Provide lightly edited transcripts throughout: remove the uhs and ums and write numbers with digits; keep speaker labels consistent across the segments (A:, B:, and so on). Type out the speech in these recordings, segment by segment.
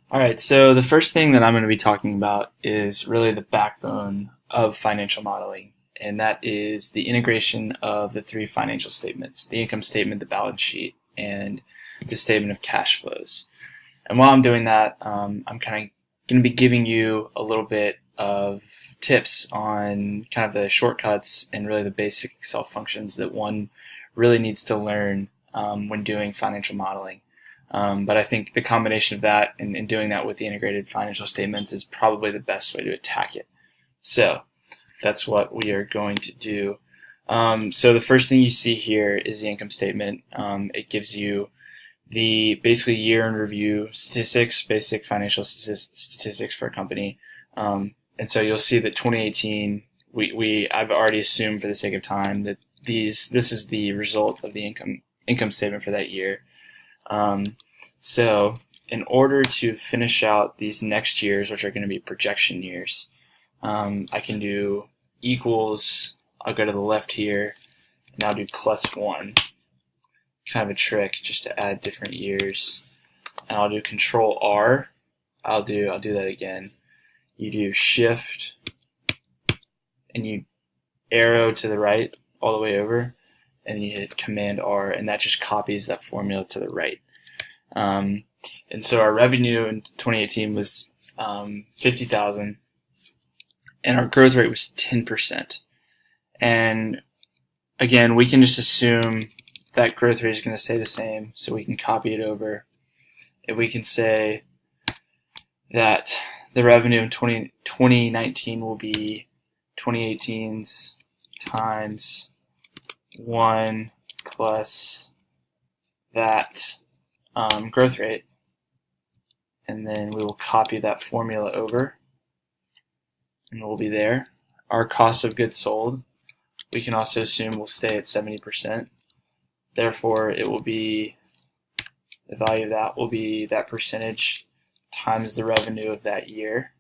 A: All right, so the first thing that I'm going to be talking about is really the backbone of financial modeling, and that is the integration of the three financial statements: the income statement, the balance sheet, and the statement of cash flows. And while I'm doing that, I'm kind of going to be giving you a little bit of tips on kind of the shortcuts and really the basic Excel functions that one really needs to learn when doing financial modeling. But I think the combination of that and doing that with the integrated financial statements is probably the best way to attack it. So that's what we are going to do. So the first thing you see here is the income statement. It gives you the basically year in review statistics, basic financial statistics for a company. And so you'll see that 2018, I've already assumed for the sake of time that this is the result of the income statement for that year. So in order to finish out these next years, which are going to be projection years, I can do equals. I'll go to the left here, and I'll do +1. Kind of a trick just to add different years. And I'll do Control R. I'll do that again. You do Shift, and you arrow to the right all the way over, and you hit Command R, and that just copies that formula to the right. And so our revenue in 2018 was 50,000, and our growth rate was 10%. And again, we can just assume that growth rate is going to stay the same, so we can copy it over. And we can say that the revenue in 2019 will be 2018's times 1 plus that growth rate, and then we will copy that formula over, and it will be there. Our cost of goods sold, we can also assume will stay at 70%. Therefore, it will be, the value of that will be that percentage times the revenue of that year.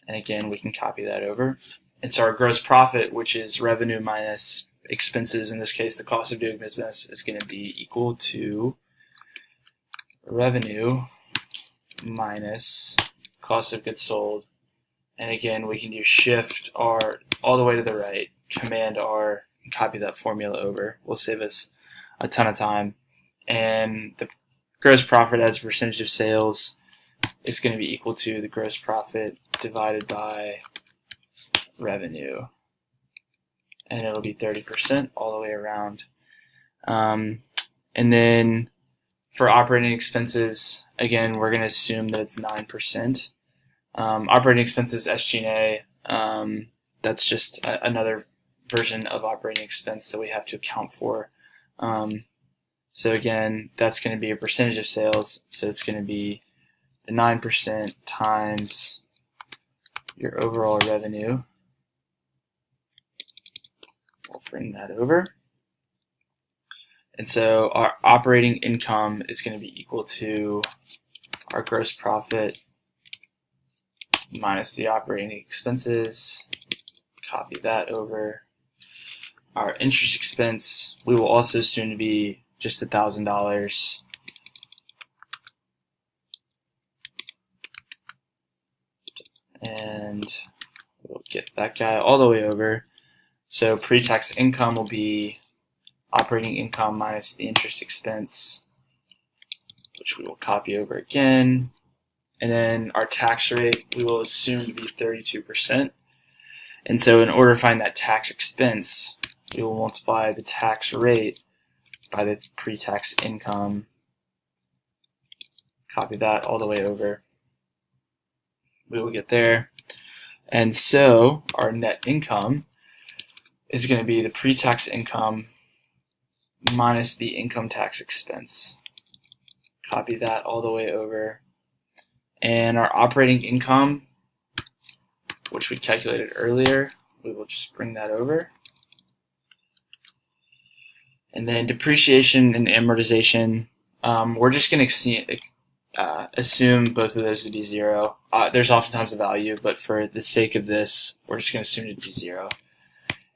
A: And again, we can copy that over. And so our gross profit, which is revenue minus expenses, in this case the cost of doing business, is going to be equal to revenue minus cost of goods sold. And again, we can do Shift R all the way to the right, Command R, and copy that formula over. Will save us a ton of time. And the gross profit as a percentage of sales is going to be equal to the gross profit divided by revenue. And it'll be 30% all the way around. And then for operating expenses, again, we're going to assume that it's 9%. Operating expenses, SG&A, that's just another version of operating expense that we have to account for. So again, that's going to be a percentage of sales, so it's going to be the 9% times your overall revenue. We'll bring that over. And so our operating income is going to be equal to our gross profit minus the operating expenses. Copy that over. Our interest expense, we will also assume to be just $1,000. And we'll get that guy all the way over. So pre-tax income will be operating income minus the interest expense, which we will copy over again. And then our tax rate, we will assume to be 32%. And so in order to find that tax expense, we will multiply the tax rate by the pre-tax income. Copy that all the way over. We will get there. And so our net income is going to be the pre-tax income minus the income tax expense. Copy that all the way over. And our operating income, which we calculated earlier, we will just bring that over. And then depreciation and amortization, we're just going to assume both of those to be 0. There's oftentimes a value, but for the sake of this, we're just going to assume it to be 0.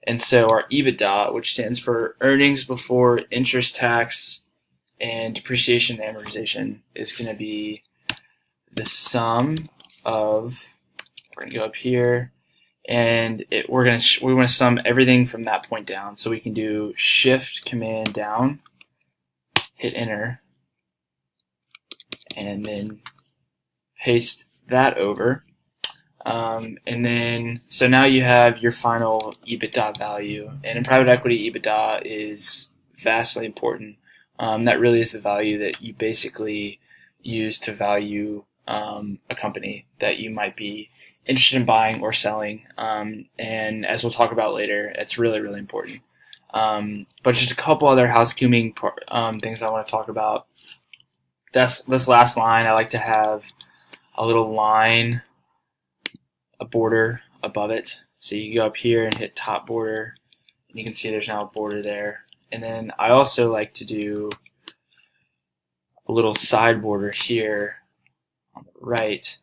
A: And so our EBITDA, which stands for earnings before interest, tax, and depreciation and amortization, is going to be the sum of, we're going to go up here, and we want to sum everything from that point down. So we can do Shift Command down, hit Enter, and then paste that over. And then, so now you have your final EBITDA value. And in private equity, EBITDA is vastly important. That really is the value that you basically use to value a company that you might be interested in buying or selling. And as we'll talk about later, it's really, really important. But just a couple other housekeeping things I want to talk about. This last line, I like to have a little line, a border above it. So you go up here and hit top border, and you can see there's now a border there. And then I also like to do a little side border here on the right,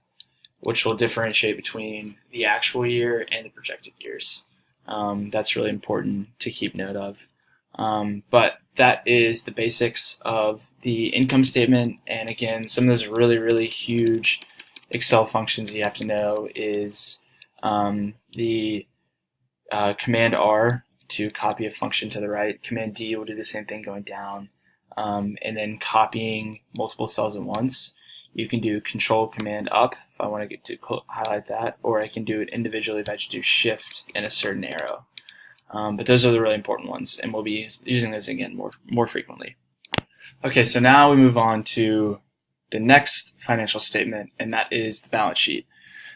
A: which will differentiate between the actual year and the projected years. That's really important to keep note of. But that is the basics of the income statement. And again, some of those really, really huge Excel functions you have to know is the Command R to copy a function to the right. Command D will do the same thing going down. And then copying multiple cells at once. You can do Control Command Up if I want to get to highlight that, or I can do it individually if I just do Shift and a certain arrow. But those are the really important ones, and we'll be using those again more frequently. Okay, so now we move on to the next financial statement, and that is the balance sheet.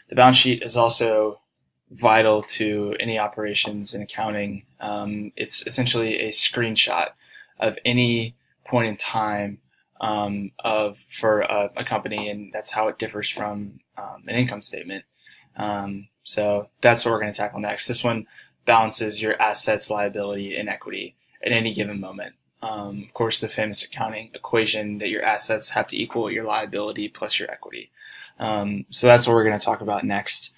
A: The balance sheet is also vital to any operations in accounting. It's essentially a screenshot of any point in time for a company, and that's how it differs from an income statement. So that's what we're going to tackle next. This one balances your assets, liability, and equity at any given moment. Of course, the famous accounting equation that your assets have to equal your liability plus your equity. So that's what we're going to talk about next.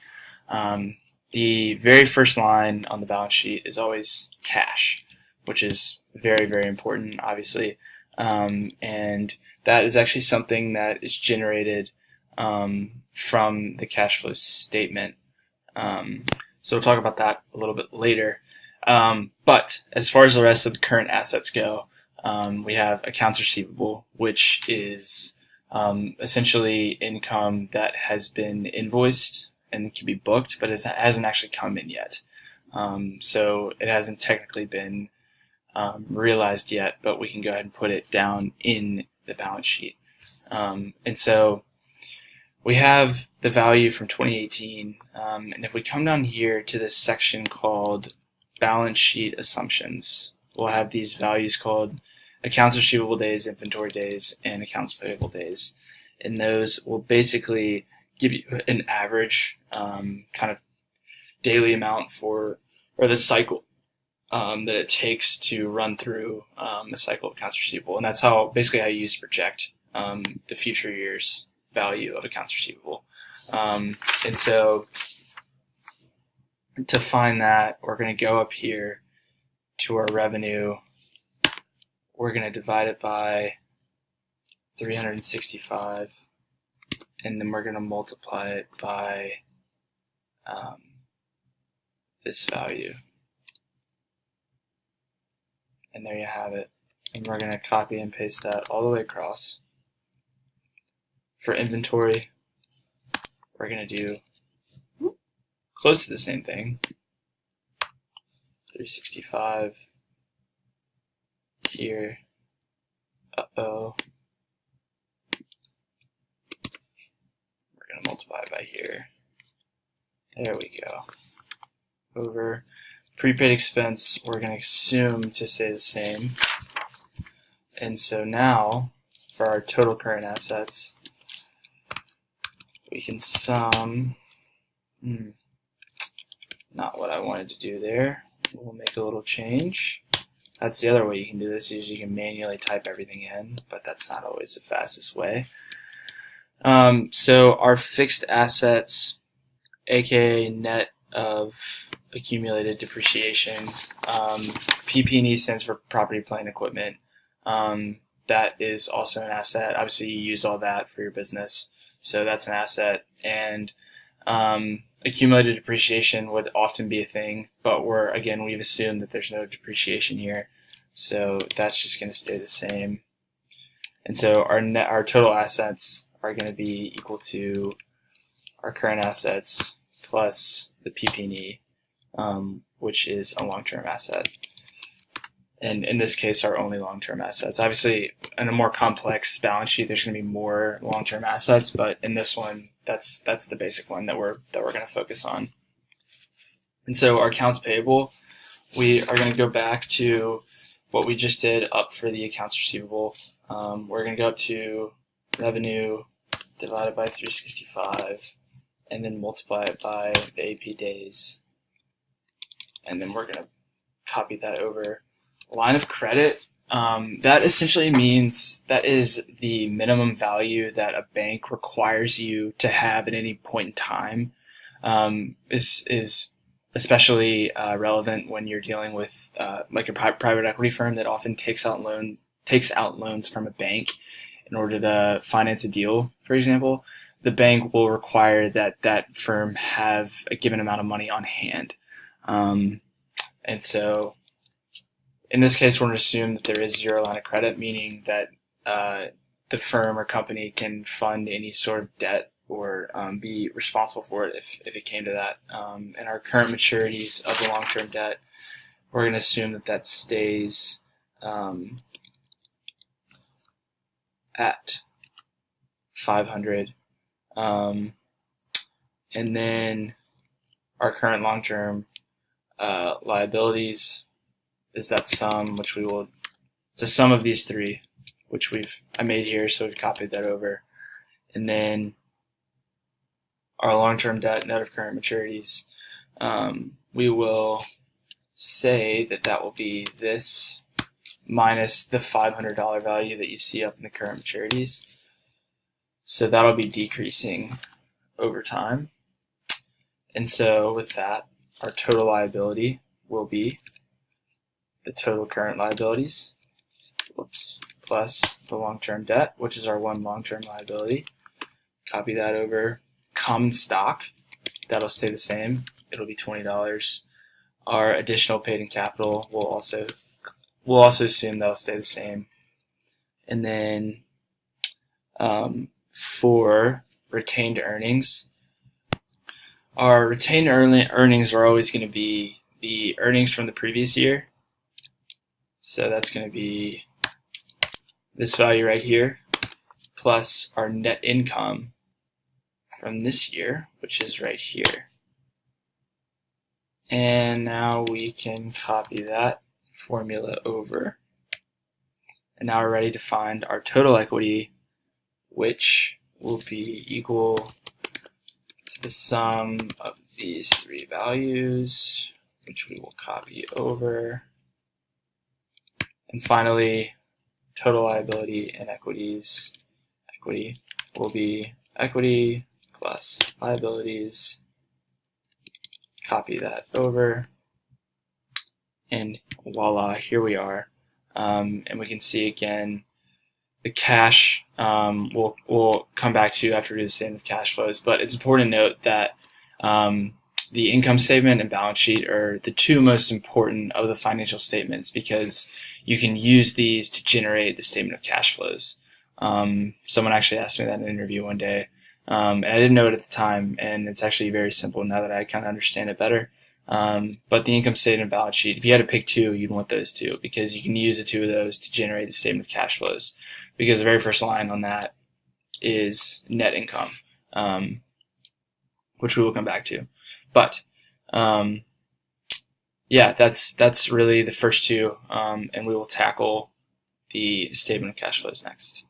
A: The very first line on the balance sheet is always cash, which is very, very important, obviously. And that is actually something that is generated from the cash flow statement. So we'll talk about that a little bit later. But as far as the rest of the current assets go, we have accounts receivable, which is essentially income that has been invoiced and can be booked, but it hasn't actually come in yet. So it hasn't technically been realized yet, but we can go ahead and put it down in the balance sheet. And so we have the value from 2018, and if we come down here to this section called balance sheet assumptions, we'll have these values called accounts receivable days, inventory days, and accounts payable days. And those will basically give you an average kind of daily amount or the cycle that it takes to run through a cycle of accounts receivable. And that's basically how you use to project the future year's value of accounts receivable. And so to find that, we're going to go up here to our revenue. We're going to divide it by 365, and then we're going to multiply it by this value. And there you have it. And we're going to copy and paste that all the way across. For inventory, we're going to do close to the same thing. 365 here. We're going to multiply by here. There we go. Over prepaid expense, we're going to assume to stay the same. And so now, for our total current assets, we can sum, not what I wanted to do there. We'll make a little change. That's the other way you can do this, is you can manually type everything in, but that's not always the fastest way. So our fixed assets, aka net of accumulated depreciation, PP&E stands for property, plant, and equipment. That is also an asset. Obviously, you use all that for your business. so that's an asset. And accumulated depreciation would often be a thing, but we've assumed that there's no depreciation here, so that's just going to stay the same. And so our total assets are going to be equal to our current assets plus the PP&E, which is a long-term asset. And in this case, our only long-term assets. Obviously, in a more complex balance sheet, there's going to be more long-term assets, but in this one, that's the basic one that we're going to focus on. And so our accounts payable, we are going to go back to what we just did up for the accounts receivable. We're going to go up to revenue divided by 365, and then multiply it by the AP days, and then we're going to copy that over. Line of credit, that essentially means that is the minimum value that a bank requires you to have at any point in time. This is especially relevant when you're dealing with like a private equity firm that often takes out loans from a bank in order to finance a deal, for example. The bank will require that firm have a given amount of money on hand. And so in this case, we're going to assume that there is zero line of credit, meaning that the firm or company can fund any sort of debt or be responsible for it if it came to that. And our current maturities of the long-term debt, we're going to assume that stays at 500. And then our current long-term liabilities is that sum, which it's a sum of these three, which I made here, so we've copied that over. And then our long-term debt net of current maturities, we will say that will be this minus the $500 value that you see up in the current maturities. So that'll be decreasing over time. And so with that, our total liability will be the total current liabilities, plus the long-term debt, which is our one long-term liability. Copy that over. Common stock, that'll stay the same. It'll be $20. Our additional paid in capital we'll also assume that'll stay the same. And then for retained earnings, our retained earnings are always going to be the earnings from the previous year. So that's going to be this value right here, plus our net income from this year, which is right here. And now we can copy that formula over. And now we're ready to find our total equity, which will be equal to the sum of these three values, which we will copy over. And finally, total liability and equity will be equity plus liabilities. Copy that over, and voila, here we are. And we can see again the cash. We'll come back to after we do the statement of cash flows, but it's important to note that the income statement and balance sheet are the two most important of the financial statements, because you can use these to generate the statement of cash flows. Someone actually asked me that in an interview one day, and I didn't know it at the time, and it's actually very simple now that I kind of understand it better. But the income statement and balance sheet, if you had to pick two, you'd want those two, because you can use the two of those to generate the statement of cash flows, because the very first line on that is net income, which we will come back to. But yeah, that's really the first two, and we will tackle the statement of cash flows next.